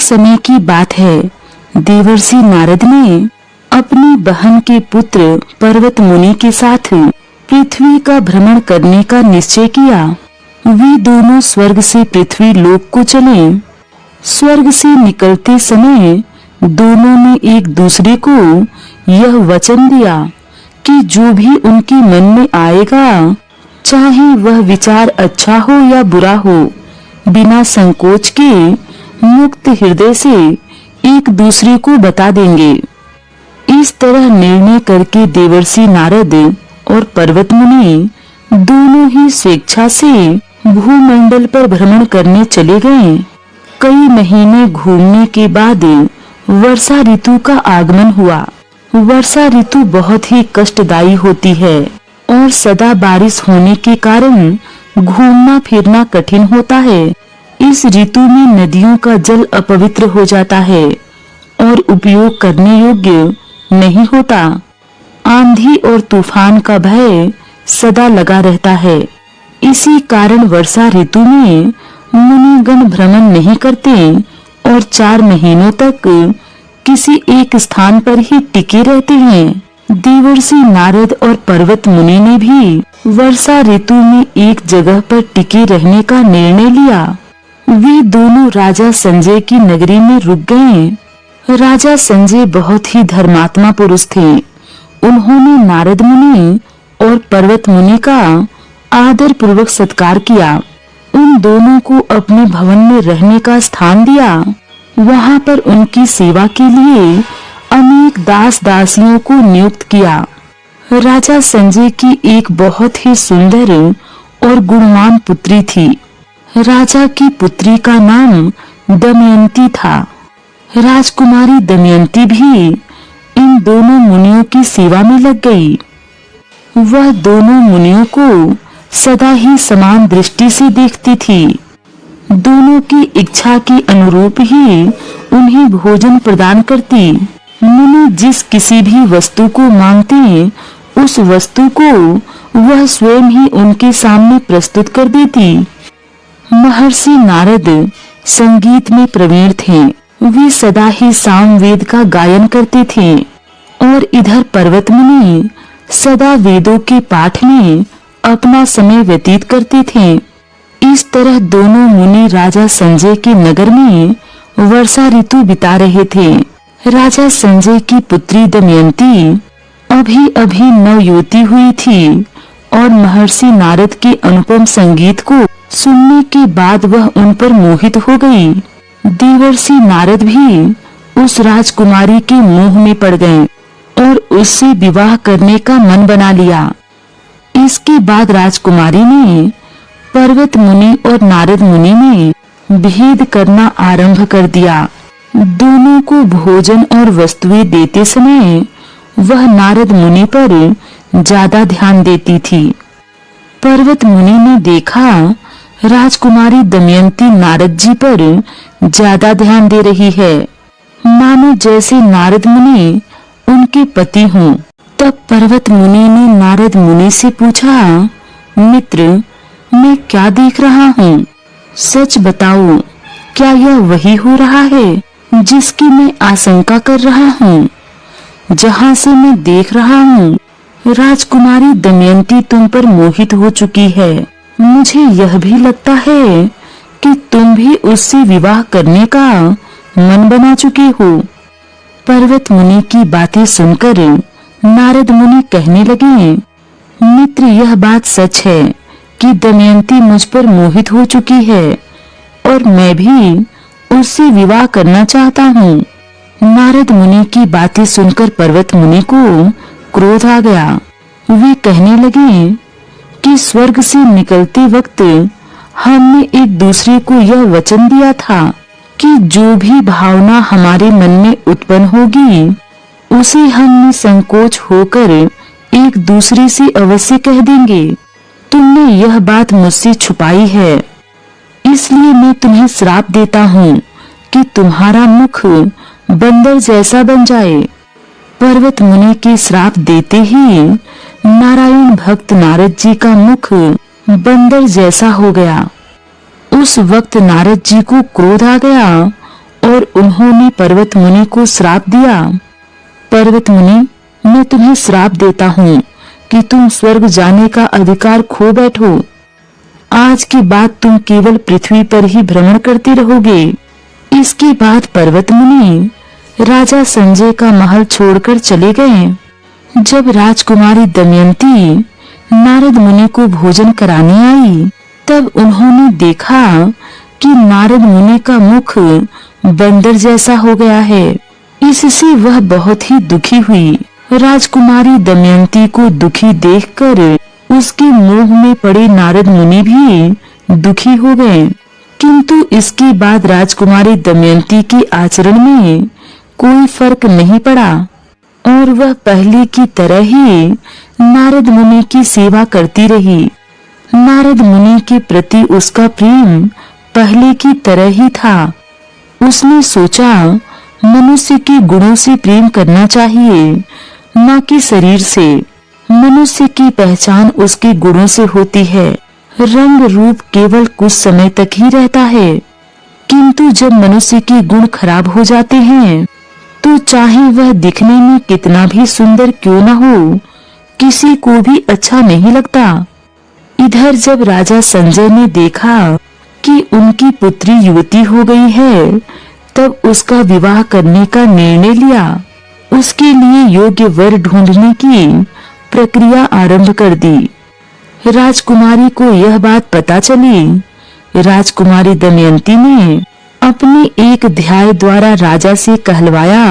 समय की बात है, देवर्षि नारद ने अपनी बहन के पुत्र पर्वत मुनि के साथ पृथ्वी का भ्रमण करने का निश्चय किया। वे दोनों स्वर्ग से पृथ्वी लोक को चले। स्वर्ग से निकलते समय दोनों ने एक दूसरे को यह वचन दिया कि जो भी उनके मन में आएगा, चाहे वह विचार अच्छा हो या बुरा हो, बिना संकोच के मुक्त हृदय से एक दूसरे को बता देंगे। इस तरह निर्णय करके देवर्षि नारद और पर्वत मुनि दोनों ही स्वेच्छा से भूमंडल पर भ्रमण करने चले गए। कई महीने घूमने के बाद वर्षा ऋतु का आगमन हुआ। वर्षा ऋतु बहुत ही कष्टदायी होती है और सदा बारिश होने के कारण घूमना फिरना कठिन होता है। इस ऋतु में नदियों का जल अपवित्र हो जाता है और उपयोग करने योग्य नहीं होता। आंधी और तूफान का भय सदा लगा रहता है। इसी कारण वर्षा ऋतु में मुनिगण भ्रमण नहीं करते और 4 महीनों तक किसी एक स्थान पर ही टिके रहते हैं। देवर्षि नारद और पर्वत मुनि ने भी वर्षा ऋतु में एक जगह पर टिके रहने का निर्णय लिया। वे दोनों राजा संजय की नगरी में रुक गए। राजा संजय बहुत ही धर्मात्मा पुरुष थे। उन्होंने नारद मुनि और पर्वत मुनि का आदर पूर्वक सत्कार किया। उन दोनों को अपने भवन में रहने का स्थान दिया। वहां पर उनकी सेवा के लिए अनेक दास दासियों को नियुक्त किया। राजा संजय की एक बहुत ही सुंदर और गुणवान पुत्री थी। राजा की पुत्री का नाम दमयंती था। राजकुमारी दमयंती भी इन दोनों मुनियों की सेवा में लग गई। वह दोनों मुनियों को सदा ही समान दृष्टि से देखती थी। दोनों की इच्छा के अनुरूप ही उन्हें भोजन प्रदान करती। मुनि जिस किसी भी वस्तु को मांगते, उस वस्तु को वह स्वयं ही उनके सामने प्रस्तुत कर देती। महर्षि नारद संगीत में प्रवीण थे। वे सदा ही सामवेद का गायन करते थे और इधर पर्वत मुनि सदा वेदों के पाठ में अपना समय व्यतीत करते थे। इस तरह दोनों मुनि राजा संजय के नगर में वर्षा ऋतु बिता रहे थे। राजा संजय की पुत्री दमयंती अभी-अभी नवयुवती हुई थी और महर्षि नारद के अनुपम संगीत को सुनने के बाद वह उन पर मोहित हो गई। देवर्षि नारद भी उस राजकुमारी के मोह में पड़ गए और उससे विवाह करने का मन बना लिया। इसके बाद राजकुमारी ने पर्वत मुनि और नारद मुनि में भेद करना आरंभ कर दिया। दोनों को भोजन और वस्तुएं देते समय वह नारद मुनि पर ज्यादा ध्यान देती थी। पर्वत मुनि ने देखा राजकुमारी दमयंती नारद जी पर ज्यादा ध्यान दे रही है, मानो जैसे नारद मुनि उनके पति हों। तब पर्वत मुनि ने नारद मुनि से पूछा, मित्र, मैं क्या देख रहा हूँ? सच बताओ, क्या यह वही हो रहा है जिसकी मैं आशंका कर रहा हूँ? जहाँ से मैं देख रहा हूँ, राजकुमारी दमयंती तुम पर मोहित हो चुकी है। मुझे यह भी लगता है कि तुम भी उससे विवाह करने का मन बना चुके हो। पर्वत मुनि की बातें सुनकर नारद मुनि कहने लगे, मित्र, यह बात सच है कि दमयंती मुझ पर मोहित हो चुकी है और मैं भी उससे विवाह करना चाहता हूँ। नारद मुनि की बातें सुनकर पर्वत मुनि को क्रोध आ गया। वे कहने लगे कि स्वर्ग से निकलते वक्त हमने एक दूसरे को यह वचन दिया था कि जो भी भावना हमारे मन में उत्पन्न होगी, उसे हम निसंकोच होकर एक दूसरे से अवश्य कह देंगे। तुमने यह बात मुझसे छुपाई है, इसलिए मैं तुम्हें श्राप देता हूँ कि तुम्हारा मुख बंदर जैसा बन जाए। पर्वत मुनि के श्राप देते ही नारायण भक्त नारद जी का मुख बंदर जैसा हो गया। उस वक्त नारद जी को क्रोध आ गया और उन्होंने पर्वत मुनि को श्राप दिया। पर्वत मुनि, मैं तुम्हें श्राप देता हूँ कि तुम स्वर्ग जाने का अधिकार खो बैठो। आज के बाद तुम केवल पृथ्वी पर ही भ्रमण करते रहोगे। इसके बाद पर्वत मुनि राजा संजय का महल छोड़कर चले गए। जब राजकुमारी दमयंती नारद मुनि को भोजन कराने आई, तब उन्होंने देखा कि नारद मुनि का मुख बंदर जैसा हो गया है। इससे वह बहुत ही दुखी हुई। राजकुमारी दमयंती को दुखी देखकर उसके मोह में पड़े नारद मुनि भी दुखी हो गए। किंतु इसके बाद राजकुमारी दमयंती के आचरण में कोई फर्क नहीं पड़ा और वह पहले की तरह ही नारद मुनि की सेवा करती रही। नारद मुनि के प्रति उसका प्रेम पहले की तरह ही था। उसने सोचा, मनुष्य के गुणों से प्रेम करना चाहिए, न कि शरीर से। मनुष्य की पहचान उसके गुणों से होती है। रंग रूप केवल कुछ समय तक ही रहता है, किंतु जब मनुष्य के गुण खराब हो जाते हैं तो चाहे वह दिखने में कितना भी सुंदर क्यों न हो, किसी को भी अच्छा नहीं लगता। इधर जब राजा संजय ने देखा कि उनकी पुत्री युवती हो गई है, तब उसका विवाह करने का निर्णय लिया। उसके लिए योग्य वर ढूंढने की प्रक्रिया आरंभ कर दी। राजकुमारी को यह बात पता चली। राजकुमारी दमयंती ने अपने एक ध्याय द्वारा राजा से कहलवाया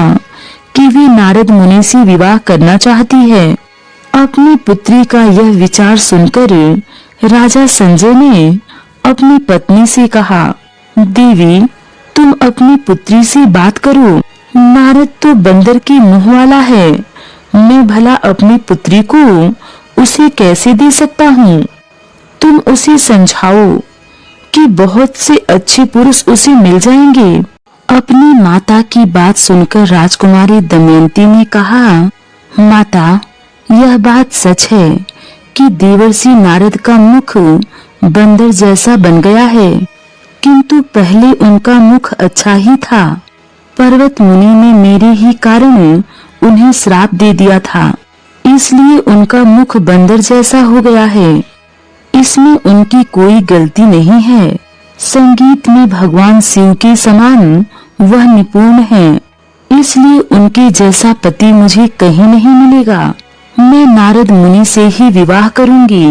कि वे नारद मुनि से विवाह करना चाहती है। अपनी पुत्री का यह विचार सुनकर राजा संजय ने अपनी पत्नी से कहा, देवी, तुम अपनी पुत्री से बात करो। नारद तो बंदर के मुंह वाला है। मैं भला अपनी पुत्री को उसे कैसे दे सकता हूँ? तुम उसे समझाओ कि बहुत से अच्छे पुरुष उसे मिल जाएंगे। अपनी माता की बात सुनकर राजकुमारी दमयंती ने कहा, माता, यह बात सच है कि देवर्षि नारद का मुख बंदर जैसा बन गया है, किंतु पहले उनका मुख अच्छा ही था। पर्वत मुनि ने मेरे ही कारण उन्हें श्राप दे दिया था, इसलिए उनका मुख बंदर जैसा हो गया है। इसमें उनकी कोई गलती नहीं है। संगीत में भगवान शिव के समान वह निपुण है, इसलिए उनके जैसा पति मुझे कहीं नहीं मिलेगा। मैं नारद मुनि से ही विवाह करूंगी,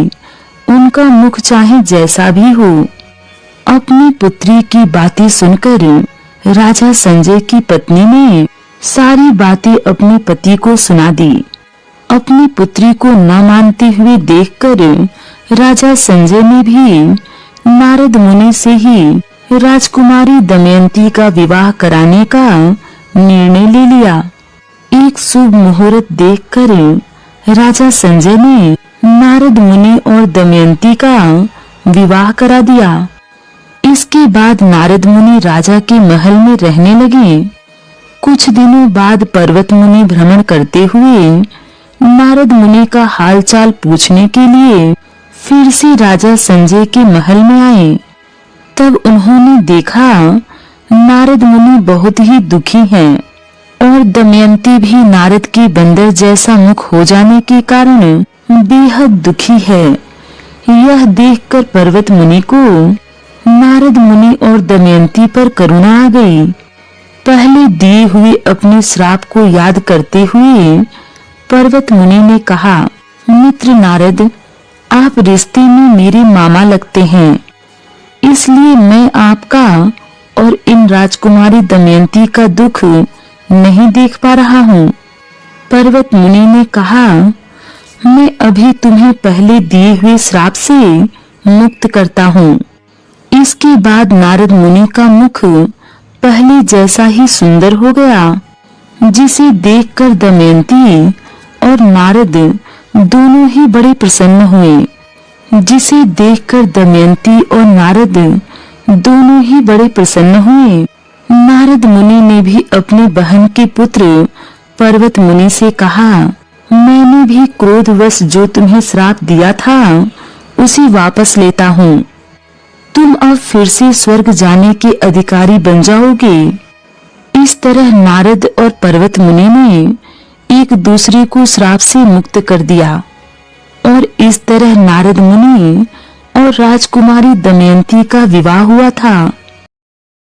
उनका मुख चाहे जैसा भी हो। अपनी पुत्री की बातें सुनकर राजा संजय की पत्नी ने सारी बातें अपने पति को सुना दी। अपनी पुत्री को न मानते हुए देखकर राजा संजय ने भी नारद मुनि से ही राजकुमारी दमयंती का विवाह कराने का निर्णय ले लिया। एक शुभ मुहूर्त देखकर राजा संजय ने नारद मुनि और दमयंती का विवाह करा दिया। इसके बाद नारद मुनि राजा के महल में रहने लगे। कुछ दिनों बाद पर्वत मुनि भ्रमण करते हुए नारद मुनि का हालचाल पूछने के लिए फिर से राजा संजय के महल में आए। तब उन्होंने देखा नारद मुनि बहुत ही दुखी हैं और दमयंती भी नारद के बंदर जैसा मुख हो जाने के कारण बेहद दुखी है। यह देखकर पर्वत मुनि को नारद मुनि और दमयंती पर करुणा आ गई। पहले दिए हुए अपने श्राप को याद करते हुए पर्वत मुनि ने कहा, मित्र नारद, आप रिश्ते में मेरे मामा लगते हैं, इसलिए मैं आपका और इन राजकुमारी दमयंती का दुख नहीं देख पा रहा हूँ। पर्वत मुनि ने कहा, मैं अभी तुम्हें पहले दिए हुए श्राप से मुक्त करता हूँ। इसके बाद नारद मुनि का मुख पहले जैसा ही सुंदर हो गया, जिसे देखकर दमयंती और नारद दोनों ही बड़े प्रसन्न हुए। जिसे देखकर दमयंती और नारद दोनों ही बड़े प्रसन्न हुए। नारद मुनि ने भी अपनी बहन के पुत्र पर्वत मुनि से कहा, मैंने भी क्रोधवश जो तुम्हें श्राप दिया था उसे वापस लेता हूँ। तुम अब फिर से स्वर्ग जाने के अधिकारी बन जाओगे। तरह नारद और पर्वत मुनि ने एक दूसरे को श्राप से मुक्त कर दिया और इस तरह नारद मुनि और राजकुमारी दमयंती का विवाह हुआ था।